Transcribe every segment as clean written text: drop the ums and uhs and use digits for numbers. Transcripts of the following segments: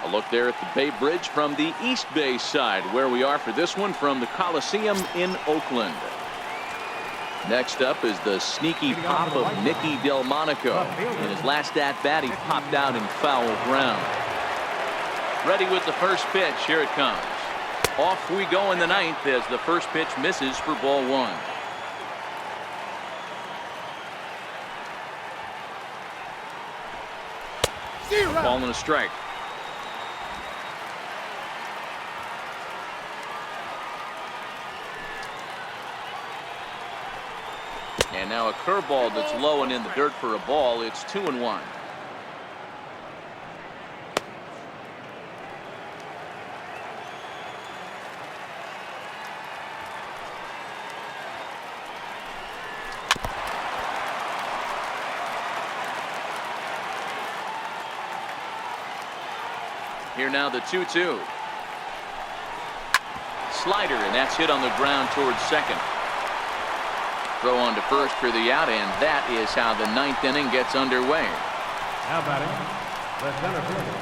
A look there at the Bay Bridge from the East Bay side, where we are for this one from the Coliseum in Oakland. Next up is the sneaky pop of Nicky Delmonico. In his last at-bat, he popped out in foul ground. Ready with the first pitch. Here it comes. Off we go in the ninth as the first pitch misses for ball one. Ball and a strike. And now a curveball that's low and in the dirt for a ball. It's 2-1. Here now the 2-2. Slider, and that's hit on the ground towards second. Throw on to first for the out, and that is how the ninth inning gets underway. Now batting, the center fielder,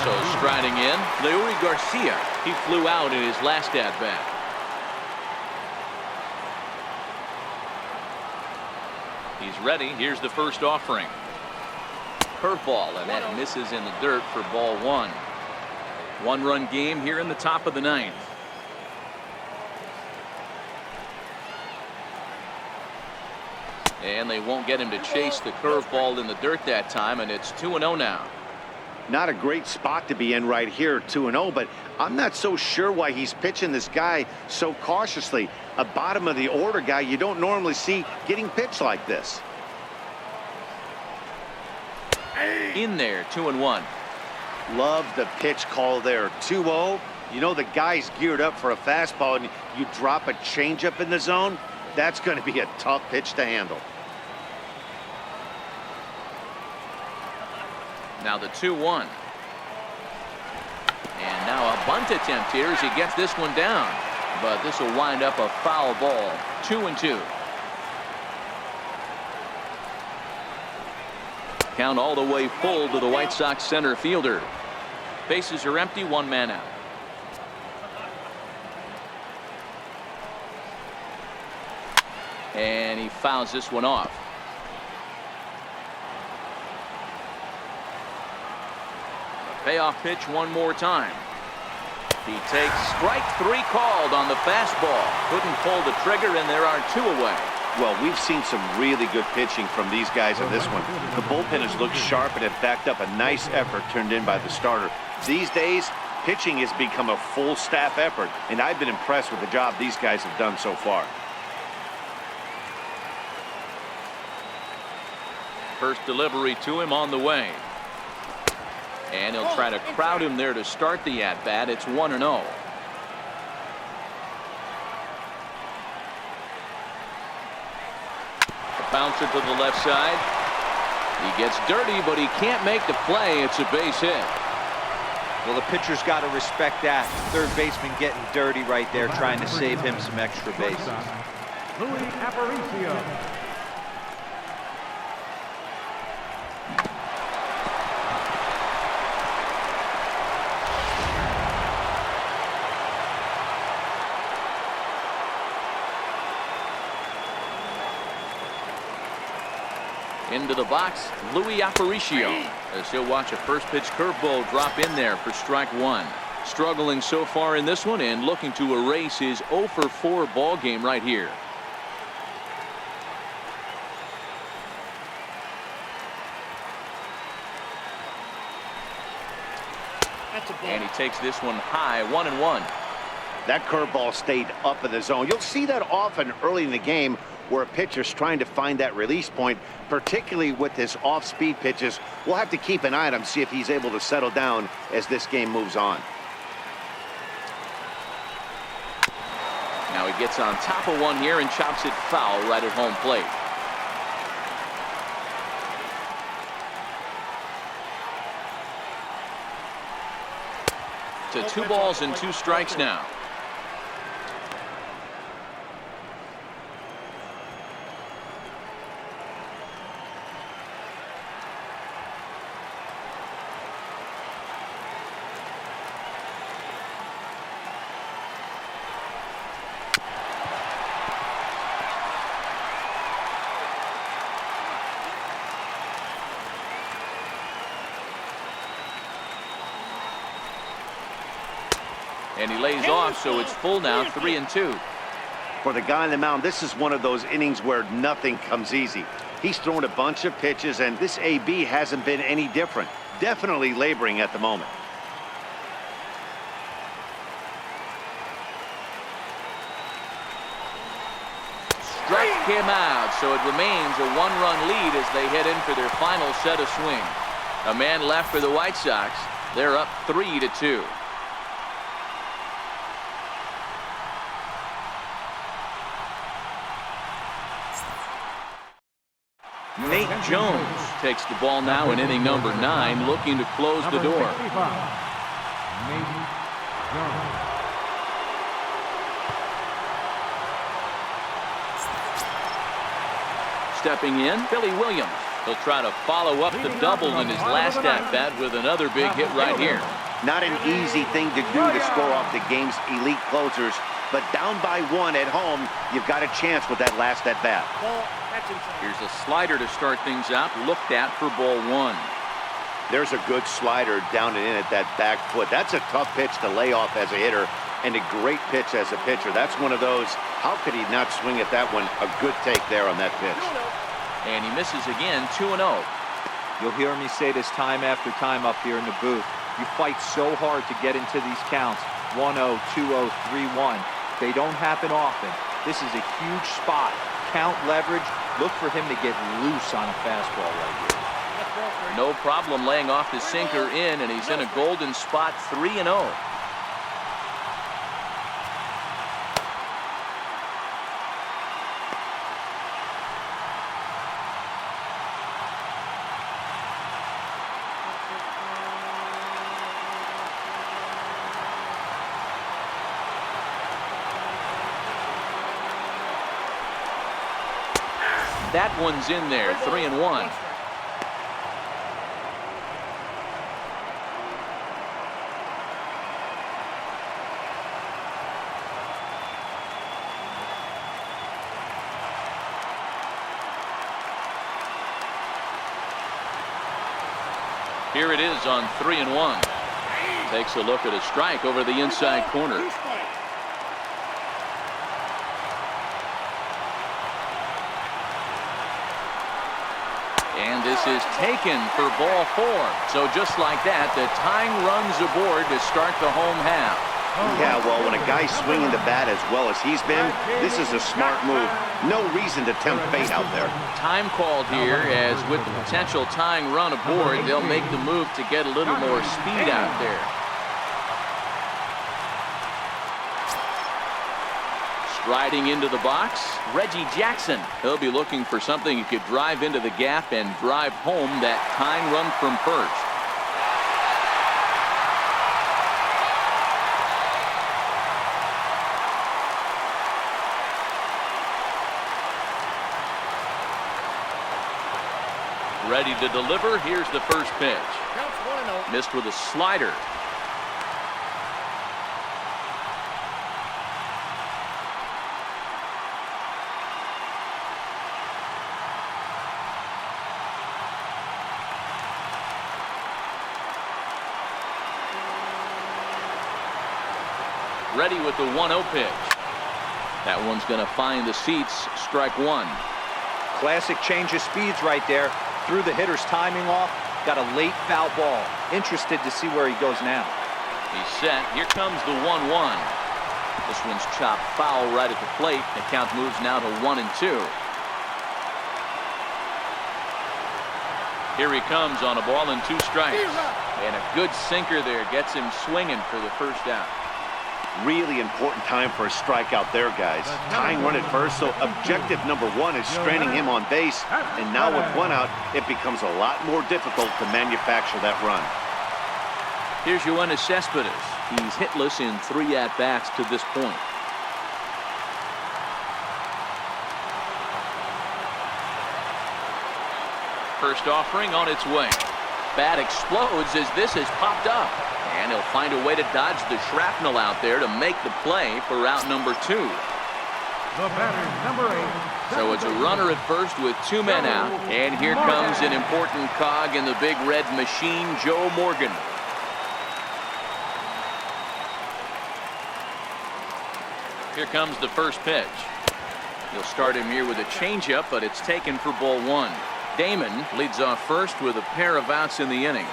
So striding in, Leury Garcia. He flew out in his last at-bat. He's ready. Here's the first offering. Curveball, and that misses in the dirt for ball one. One-run game here in the top of the ninth. And they won't get him to chase the curveball in the dirt that time, and it's 2-0 now. Not a great spot to be in right here, 2-0, but I'm not so sure why he's pitching this guy so cautiously. A bottom of the order guy you don't normally see getting pitched like this. In there, 2-1. Love the pitch call there. 2-0. You know the guy's geared up for a fastball, and you drop a changeup in the zone. That's going to be a tough pitch to handle. Now the 2-1. And now a bunt attempt here as he gets this one down. But this will wind up a foul ball. 2-2. Count all the way full to the White Sox center fielder. Bases are empty, one man out. And he fouls this one off. A payoff pitch one more time. He takes strike three called on the fastball. Couldn't pull the trigger, and there are two away. Well, we've seen some really good pitching from these guys in this one. The bullpen has looked sharp and have backed up a nice effort turned in by the starter. These days, pitching has become a full staff effort, and I've been impressed with the job these guys have done so far. First delivery to him on the way. And he'll try to crowd him there to start the at-bat. It's 1-0. Bouncer to the left side. He gets dirty, but he can't make the play. It's a base hit. Well, the pitcher's got to respect that. Third baseman getting dirty right there, trying to save him some extra bases. Louis Aparicio. Into the box, Louis Aparicio, as he'll watch a first pitch curveball drop in there for strike one. Struggling so far in this one and looking to erase his 0-for-4 ball game right here. And he takes this one high, 1-1. That curveball stayed up in the zone. You'll see that often early in the game where a pitcher's trying to find that release point, particularly with his off-speed pitches. We'll have to keep an eye on him, see if he's able to settle down as this game moves on. Now he gets on top of one here and chops it foul right at home plate. To 2 balls and 2 strikes now. And he lays off, so it's full now, 3-2. For the guy on the mound, this is one of those innings where nothing comes easy. He's thrown a bunch of pitches, and this AB hasn't been any different. Definitely laboring at the moment. Struck him out, so it remains a one-run lead as they head in for their final set of swings. A man left for the White Sox. They're up 3-2. Nate Jones takes the ball now in inning number 9, looking to close the door. Nate Jones. Stepping in, Billy Williams. He'll try to follow up the double in his last at-bat with another big hit right here. Not an easy thing to do to score off the game's elite closers, but down by 1 at home, you've got a chance with that last at-bat. Here's a slider to start things out, looked at for ball 1. There's a good slider down and in at that back foot. That's a tough pitch to lay off as a hitter, and a great pitch as a pitcher. That's one of those, how could he not swing at that one? A good take there on that pitch. And he misses again, 2-0. You'll hear me say this time after time up here in the booth. You fight so hard to get into these counts. 1-0, 2-0, 3-1. They don't happen often. This is a huge spot. Count leverage. Look for him to get loose on a fastball right here. No problem laying off the sinker in, and he's in a golden spot, 3-0. That one's in there, 3-1. Here it is on 3-1. Takes a look at a strike over the inside corner. And this is taken for ball 4. So just like that, the tying runs aboard to start the home half. Yeah, well, when a guy's swinging the bat as well as he's been, this is a smart move. No reason to tempt fate out there. Time called here, as with the potential tying run aboard, they'll make the move to get a little more speed out there. Striding into the box, Reggie Jackson. He'll be looking for something he could drive into the gap and drive home that tying run from first. Ready to deliver. Here's the first pitch. Missed with a slider. Ready with the 1-0 pitch. That one's going to find the seats. Strike 1. Classic change of speeds right there. Threw the hitter's timing off. Got a late foul ball. Interested to see where he goes now. He's set. Here comes the 1-1. This one's chopped foul right at the plate. The count moves now to 1-2. Here he comes on a ball and 2 strikes. And a good sinker there gets him swinging for the first out. Really important time for a strikeout there, guys. Tying run at first, so objective number 1 is stranding him on base. And now with 1 out, it becomes a lot more difficult to manufacture that run. Here's Yoenis Cespedes. He's hitless in 3 at-bats to this point. First offering on its way. Bat explodes as this has popped up. And he'll find a way to dodge the shrapnel out there to make the play for out number 2. The batter, number 8. So it's a runner at first with 2 men out. And here comes an important cog in the big red machine, Joe Morgan. Here comes the first pitch. He'll start him here with a changeup, but it's taken for ball one. Damon leads off first with a pair of outs in the inning.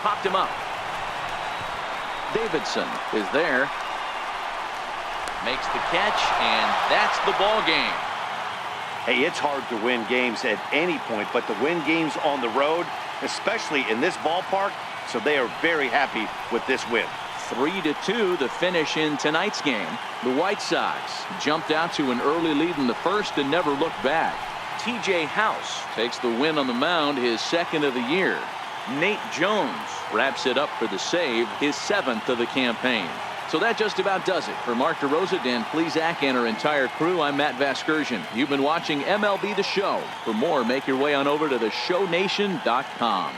Popped him up. Davidson is there. Makes the catch, and that's the ball game. Hey, it's hard to win games at any point, but to win games on the road, especially in this ballpark, so they are very happy with this win. 3-2 the finish in tonight's game. The White Sox jumped out to an early lead in the first and never looked back. T.J. House takes the win on the mound, his second of the year. Nate Jones wraps it up for the save, his seventh of the campaign. So that just about does it. For Mark DeRosa, Dan Plesac, and our entire crew, I'm Matt Vasgersian. You've been watching MLB The Show. For more, make your way on over to theshownation.com.